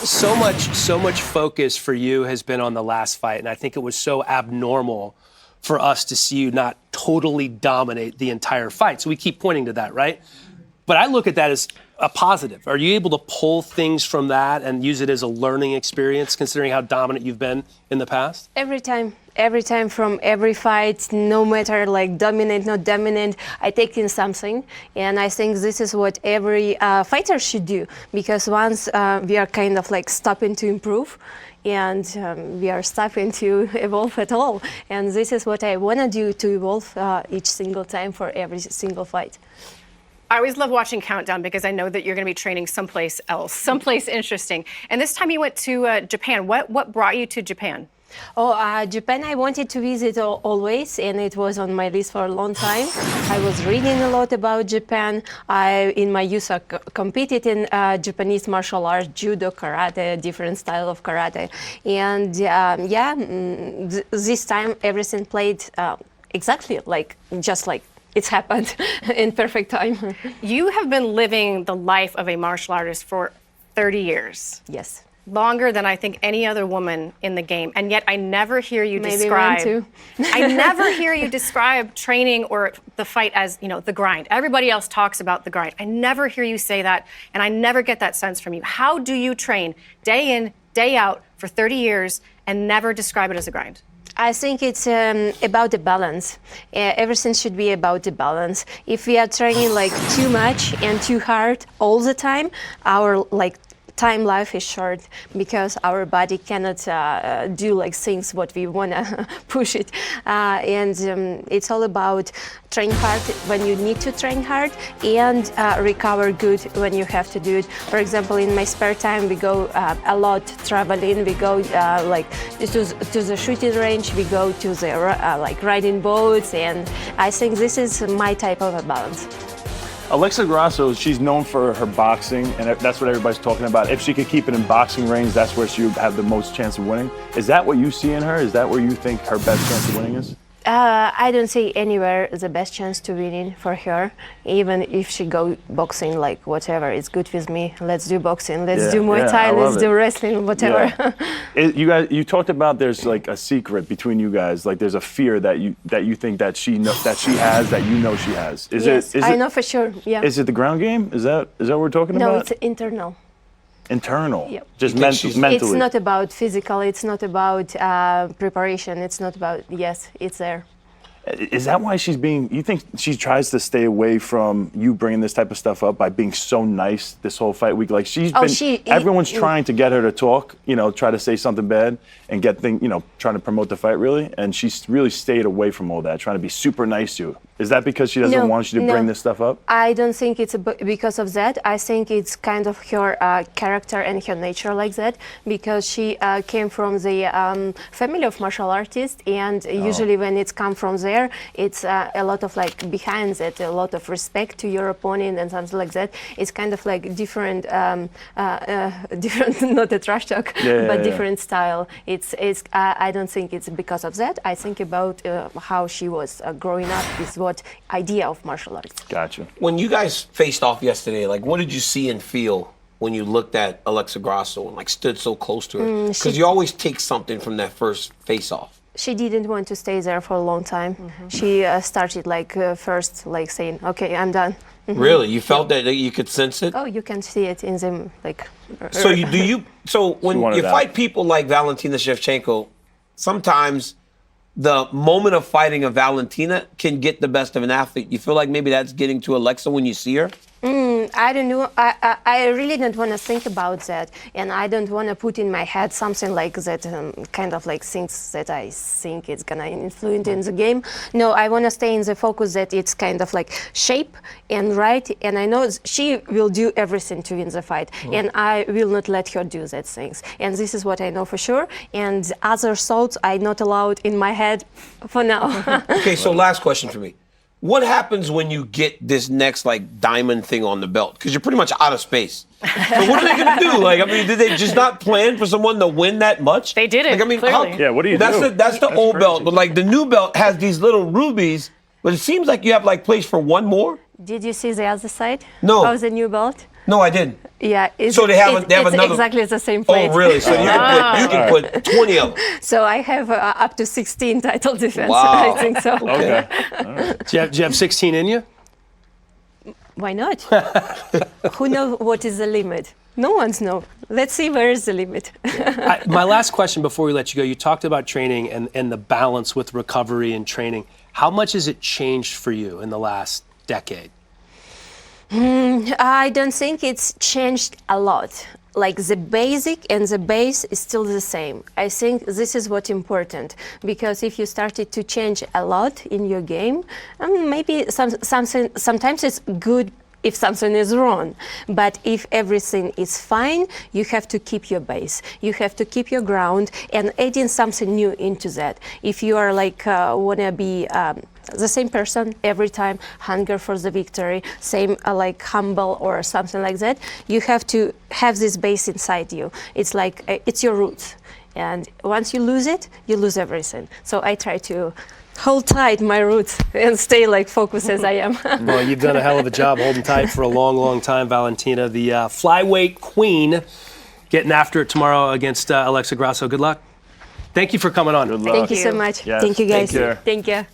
So much focus for you has been on the last fight, and I think it was so abnormal for us to see you not totally dominate the entire fight. So we keep pointing to that, right? But I look at that as a positive. Are you able to pull things from that and use it as a learning experience, considering how dominant you've been in the past? Every time from every fight, no matter like dominant, not dominant, I take in something. And I think this is what every fighter should do, because once we are kind of like stopping to improve, and we are stopping to evolve at all. And this is what I want to do, to evolve each single time for every single fight. I always love watching Countdown because I know that you're going to be training someplace else, someplace interesting. And this time you went to Japan. What brought you to Japan? Japan I wanted to visit always, and it was on my list for a long time. I was reading a lot about Japan. In my youth, competed in Japanese martial arts, judo, karate, different style of karate. And this time everything played exactly just like it's happened in perfect time. You have been living the life of a martial artist for 30 years. Yes. Longer than I think any other woman in the game, and yet I never hear you describe. Maybe one too. I never hear you describe training or the fight as, the grind. Everybody else talks about the grind. I never hear you say that, and I never get that sense from you. How do you train day in, day out for 30 years and never describe it as a grind? I think it's about the balance. Everything should be about the balance. If we are training like too much and too hard all the time, our time life is short, because our body cannot do things what we want to push it. It's all about train hard when you need to train hard, and recover good when you have to do it. For example, in my spare time, we go a lot traveling. We go to the shooting range. We go to the riding boats, and I think this is my type of a balance. Alexa Grasso, she's known for her boxing, and that's what everybody's talking about. If she could keep it in boxing range, that's where she would have the most chance of winning. Is that what you see in her? Is that where you think her best chance of winning is? I don't see anywhere the best chance to winning for her. Even if she go boxing, whatever, it's good with me. Let's do boxing. Let's do Muay Thai. Let's do wrestling. Whatever. Yeah. You talked about there's a secret between you guys. There's a fear that you think that she has that she has. Yes, I know for sure. Yeah. Is it the ground game? Is that what we're talking about? No, it's internal. Internal, yep. Just mentally. It's not about physical, it's not about preparation, it's not about, yes, it's there. Is that why you think she tries to stay away from you bringing this type of stuff up by being so nice this whole fight week? Everyone's trying to get her to talk, try to say something bad and get trying to promote the fight really, and she's really stayed away from all that, trying to be super nice to you. Is that because she doesn't want you to bring this stuff up? I don't think it's because of that. I think it's kind of her character and her nature like that, because she came from the family of martial artists, and usually when it's come from there, it's a lot of behind that, a lot of respect to your opponent and something like that. It's kind of different, different, not a trash talk, but different style. I don't think it's because of that. I think about how she was growing up is what idea of martial arts. Gotcha. When you guys faced off yesterday, what did you see and feel when you looked at Alexa Grasso and stood so close to her? Because you always take something from that first face-off. She didn't want to stay there for a long time. Mm-hmm. She started first saying, "Okay, I'm done." Mm-hmm. Really? You felt that you could sense it? Oh, you can see it in them So when you fight people like Valentina Shevchenko, sometimes the moment of fighting a Valentina can get the best of an athlete. You feel like maybe that's getting to Alexa when you see her? I don't know. I really don't want to think about that, and I don't want to put in my head something like that, kind of things that I think it's gonna influence in the game. No, I want to stay in the focus that it's kind of shape and right, and I know she will do everything to win the fight, and I will not let her do that things. And this is what I know for sure. And other thoughts are not allowed in my head for now. Okay, so last question for me. What happens when you get this next diamond thing on the belt? Because you're pretty much out of space. So what are they going to do? Did they just not plan for someone to win that much? They didn't. Yeah, what do you do? That's the old belt, but the new belt has these little rubies, but it seems like you have place for one more. Did you see the other side? No. Of the new belt? No, I didn't. Yeah. So they have another. Exactly the same plate. Oh, really? So you can put 20 of them. So I have up to 16 title defense. Wow. I think so. Okay. Do you have 16 in you? Why not? Who knows what is the limit? No one's know. Let's see where is the limit. My last question before we let you go, you talked about training and the balance with recovery and training. How much has it changed for you in the last decade? I don't think it's changed a lot. Like the basic and the base is still the same. I think this is what's important, because if you started to change a lot in your game, maybe sometimes it's good if something is wrong. But if everything is fine, you have to keep your base. You have to keep your ground and adding something new into that. If you are like wanna be the same person every time, hunger for the victory, same like humble or something like that, you have to have this base inside you. It's like it's your roots. And once you lose it, you lose everything. So I try to hold tight my roots and stay like focused as I am. Well, you've done a hell of a job holding tight for a long, long time, Valentina. The flyweight queen, getting after it tomorrow against Alexa Grasso. Good luck. Thank you for coming on. Good luck. Thank you so much. Yes. Thank you, guys. Take care. Thank you.